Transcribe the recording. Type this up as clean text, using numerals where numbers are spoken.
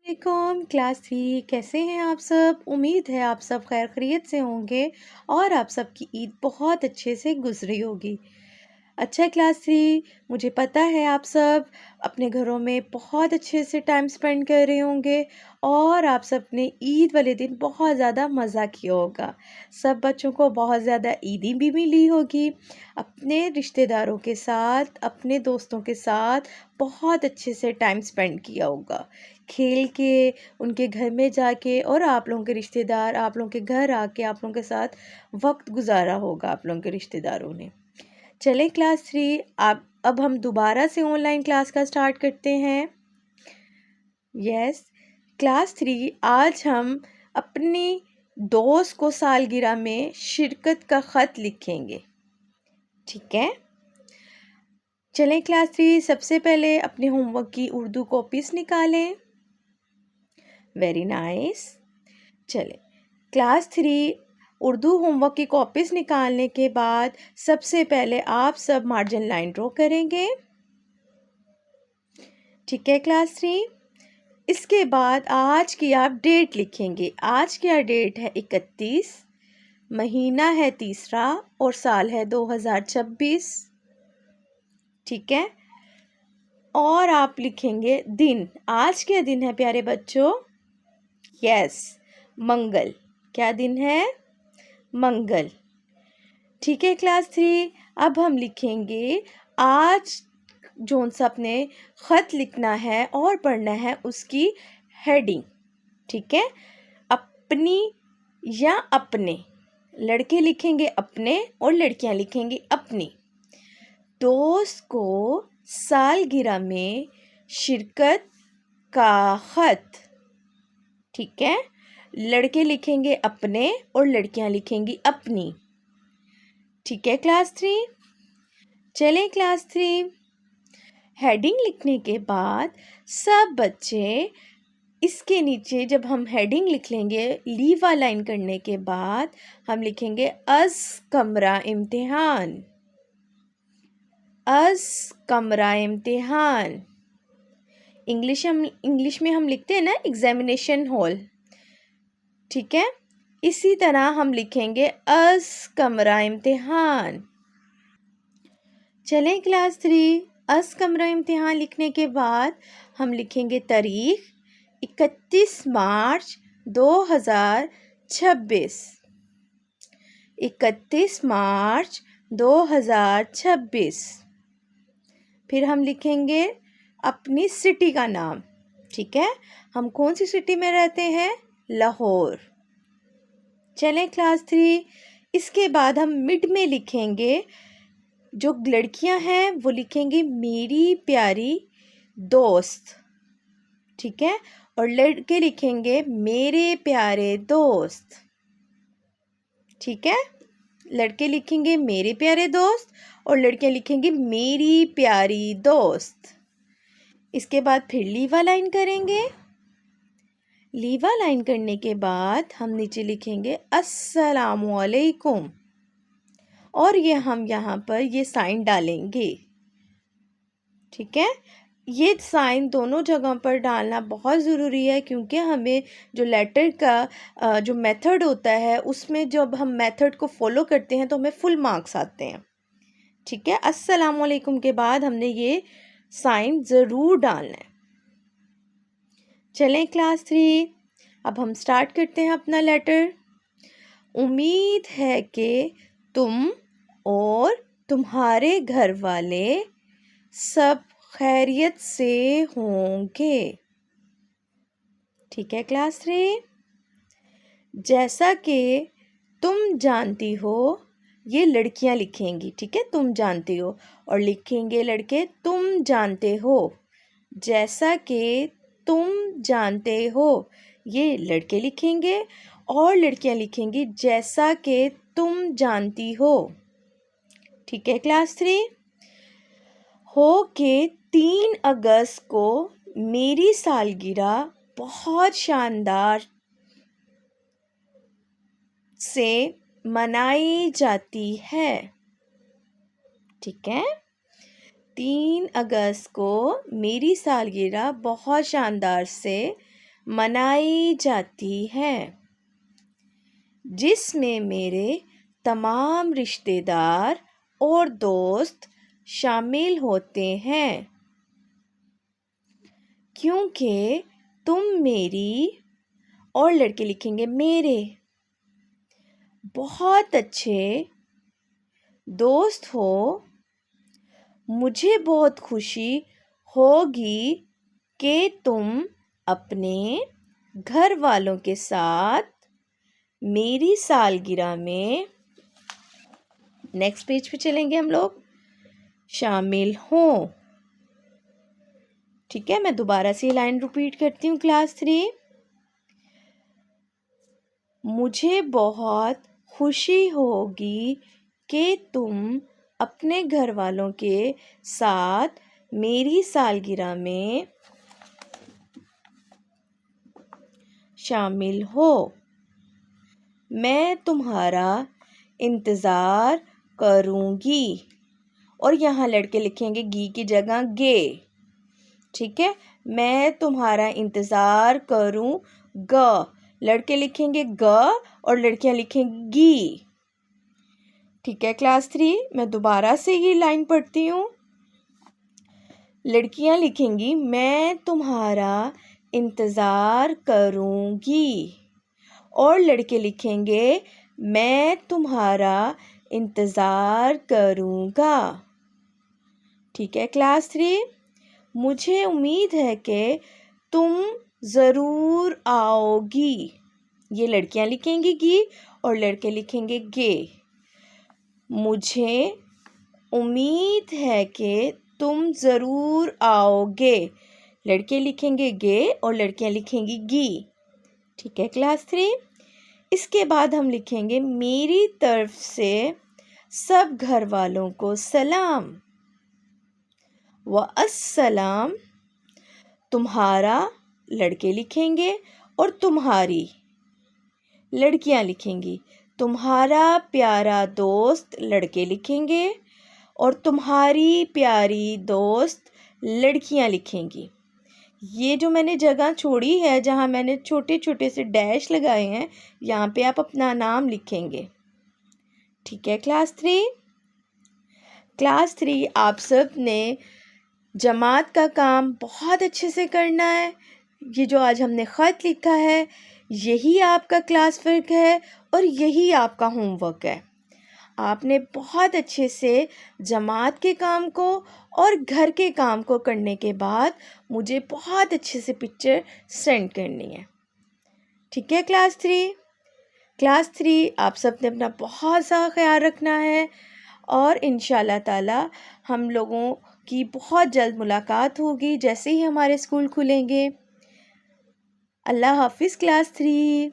वालेकुम क्लास 3 कैसे हैं आप सब। उम्मीद है आप सब खैर खैरियत से होंगे और आप सबकी ईद बहुत अच्छे से गुजरी होगी। अच्छा क्लास 3, मुझे पता है आप सब अपने घरों में बहुत अच्छे से टाइम स्पेंड कर रहे होंगे और आप सब ने ईद वाले दिन बहुत ज़्यादा मज़ा किया होगा। सब बच्चों को बहुत ज़्यादा ईदी भी मिली होगी। अपने रिश्तेदारों के साथ, अपने दोस्तों के साथ बहुत अच्छे से टाइम स्पेंड किया होगा। खेल के, उनके घर में जाके और आप लोगों के रिश्तेदार आप लोगों के घर आके आप लोगों के साथ वक्त गुजारा होगा आप लोगों के रिश्तेदारों ने। चलें क्लास 3, अब हम दोबारा से ऑनलाइन क्लास का स्टार्ट करते हैं। यस क्लास 3, आज हम अपनी दोस्त को सालगिरह में शिरकत का ख़त लिखेंगे। ठीक है, चलें क्लास 3, सबसे पहले अपने होमवर्क की उर्दू कॉपीज़ निकालें। Very nice. चलें क्लास 3, उर्दू होमवर्क की कॉपीज़ निकालने के बाद सबसे पहले आप सब मार्जिन लाइन ड्रॉ करेंगे। ठीक है क्लास 3, इसके बाद आज की आप डेट लिखेंगे। आज क्या डेट है 31, महीना है तीसरा और साल है 2026। ठीक है, और आप लिखेंगे दिन। आज क्या दिन है प्यारे बच्चों? यस, मंगल। क्या दिन है? मंगल। ठीक है क्लास 3, अब हम लिखेंगे आज जोन सा अपने ख़त लिखना है और पढ़ना है उसकी हेडिंग। ठीक है, अपनी या अपने। लड़के लिखेंगे अपने और लड़कियां लिखेंगी अपनी। दोस्त को सालगिरह में शिरकत का ख़त। ठीक है, लड़के लिखेंगे अपने और लड़कियां लिखेंगी अपनी। ठीक है क्लास 3, चलें क्लास 3, हेडिंग लिखने के बाद सब बच्चे इसके नीचे जब हम हेडिंग लिख लेंगे, लीवा लाइन करने के बाद हम लिखेंगे अज कमरा इम्तिहान। अज कमरा इम्तिहान। इंग्लिश में हम लिखते हैं ना एग्जामिनेशन हॉल। ठीक है, इसी तरह हम लिखेंगे अज कमरा इम्तिहान। चलें क्लास 3, अज कमरा इम्तिहान लिखने के बाद हम लिखेंगे तारीख 31 मार्च 2026। 31 मार्च 2026। फिर हम लिखेंगे अपनी सिटी का नाम। ठीक है, हम कौन सी सिटी में रहते हैं? लाहौर। चलें क्लास 3, इसके बाद हम मिड में लिखेंगे, जो लड़कियां हैं वो लिखेंगी मेरी प्यारी दोस्त। ठीक है, और लड़के लिखेंगे मेरे प्यारे दोस्त। ठीक है, लड़के लिखेंगे मेरे प्यारे दोस्त और लड़कियां लिखेंगी मेरी प्यारी दोस्त। इसके बाद फिर लीवा लाइन करेंगे। लीवा लाइन करने के बाद हम नीचे लिखेंगे अस्सलामुअलैकुम और ये हम यहाँ पर ये साइन डालेंगे। ठीक है, ये साइन दोनों जगह पर डालना बहुत ज़रूरी है क्योंकि हमें जो लेटर का जो मेथड होता है उसमें जब हम मेथड को फॉलो करते हैं तो हमें फुल मार्क्स आते हैं। ठीक है, अस्सलाम वालेकुम के बाद हमने ये साइन ज़रूर डालना है। चलें क्लास 3, अब हम स्टार्ट करते हैं अपना लेटर। उम्मीद है कि तुम और तुम्हारे घर वाले सब खैरियत से होंगे। ठीक है क्लास 3, जैसा कि तुम जानती हो, ये लड़कियां लिखेंगी। ठीक है, तुम जानती हो और लिखेंगे लड़के तुम जानते हो। जैसा कि तुम जानते हो, ये लड़के लिखेंगे और लड़कियां लिखेंगी जैसा कि तुम जानती हो। ठीक है क्लास 3, हो के 3 अगस्त को मेरी सालगिरह बहुत शानदार से मनाई जाती है। ठीक है, 3 अगस्त को मेरी सालगिरह बहुत शानदार से मनाई जाती है, जिसमें मेरे तमाम रिश्तेदार और दोस्त शामिल होते हैं, क्योंकि तुम मेरी, और लड़के लिखेंगे मेरे, बहुत अच्छे दोस्त हो। मुझे बहुत खुशी होगी कि तुम अपने घर वालों के साथ मेरी सालगिरह में, नेक्स्ट पेज पे चलेंगे हम लोग, शामिल हों। ठीक है, मैं दोबारा से लाइन रिपीट करती हूँ क्लास 3। मुझे बहुत खुशी होगी कि तुम अपने घर वालों के साथ मेरी सालगिरह में शामिल हो। मैं तुम्हारा इंतज़ार करूँगी, और यहाँ लड़के लिखेंगे गी की जगह गे। ठीक है, मैं तुम्हारा इंतज़ार करूँगा, लड़के लिखेंगे ग और लड़कियाँ लिखेंगी गी। ठीक है क्लास 3, मैं दोबारा से ये लाइन पढ़ती हूँ। लड़कियाँ लिखेंगी मैं तुम्हारा इंतज़ार करूँगी, और लड़के लिखेंगे मैं तुम्हारा इंतज़ार करूँगा। ठीक है क्लास 3, मुझे उम्मीद है कि तुम ज़रूर आओगी। ये लड़कियां लिखेंगी गी और लड़के लिखेंगे गे। मुझे उम्मीद है कि तुम ज़रूर आओगे, लड़के लिखेंगे गे और लड़कियां लिखेंगी गी। ठीक है क्लास 3, इसके बाद हम लिखेंगे मेरी तरफ से सब घर वालों को सलाम व अस्सलाम। तुम्हारा लड़के लिखेंगे और तुम्हारी लड़कियां लिखेंगी। तुम्हारा प्यारा दोस्त लड़के लिखेंगे और तुम्हारी प्यारी दोस्त लड़कियां लिखेंगी। ये जो मैंने जगह छोड़ी है जहाँ मैंने छोटे छोटे से डैश लगाए हैं, यहाँ पे आप अपना नाम लिखेंगे। ठीक है क्लास 3, क्लास 3 आप सब ने जमात का काम बहुत अच्छे से करना है। ये जो आज हमने ख़त लिखा है यही आपका क्लास वर्क है और यही आपका होमवर्क है। आपने बहुत अच्छे से जमात के काम को और घर के काम को करने के बाद मुझे बहुत अच्छे से पिक्चर सेंड करनी है। ठीक है क्लास 3, क्लास 3 आप सब ने अपना बहुत सा ख्याल रखना है और इंशाल्लाह ताला हम लोगों की बहुत जल्द मुलाकात होगी जैसे ही हमारे स्कूल खुलेंगे। अल्लाह हाफिज़ क्लास 3।